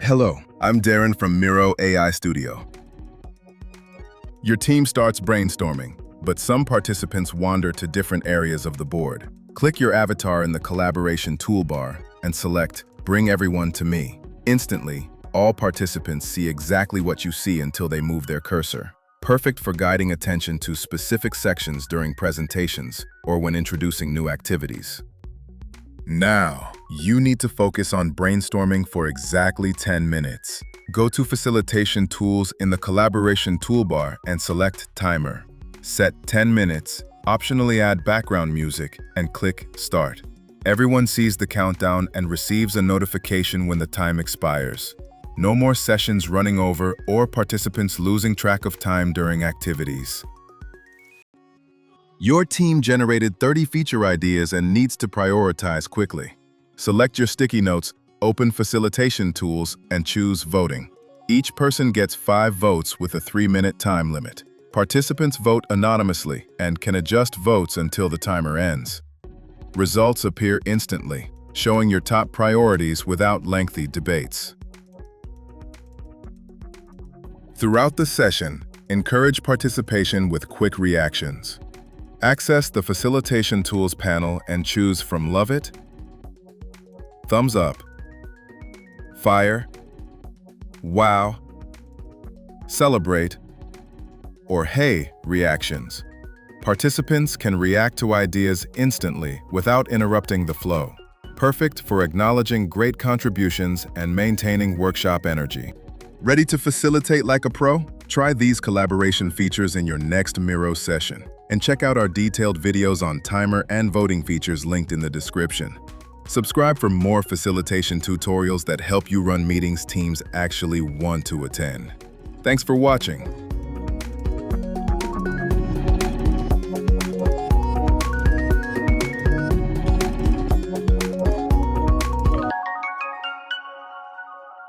Hello, I'm Darren from Miro AI Studio. Your team starts brainstorming, but some participants wander to different areas of the board. Click your avatar in the collaboration toolbar and select Bring Everyone to Me. Instantly, all participants see exactly what you see until they move their cursor. Perfect for guiding attention to specific sections during presentations or when introducing new activities. Now, you need to focus on brainstorming for exactly 10 minutes. Go to Facilitation Tools in the Collaboration toolbar and select Timer. Set 10 minutes, optionally add background music, and click Start. Everyone sees the countdown and receives a notification when the time expires. No more sessions running over or participants losing track of time during activities. Your team generated 30 feature ideas and needs to prioritize quickly. Select your sticky notes, open Facilitation Tools, and choose Voting. Each person gets 5 votes with a 3-minute time limit. Participants vote anonymously and can adjust votes until the timer ends. Results appear instantly, showing your top priorities without lengthy debates. Throughout the session, encourage participation with quick reactions. Access the Facilitation Tools panel and choose from Love It, Thumbs Up, Fire, Wow, Celebrate, or Hey reactions. Participants can react to ideas instantly without interrupting the flow. Perfect for acknowledging great contributions and maintaining workshop energy. Ready to facilitate like a pro? Try these collaboration features in your next Miro session. And check out our detailed videos on timer and voting features linked in the description. Subscribe for more facilitation tutorials that help you run meetings teams actually want to attend. Thanks for watching.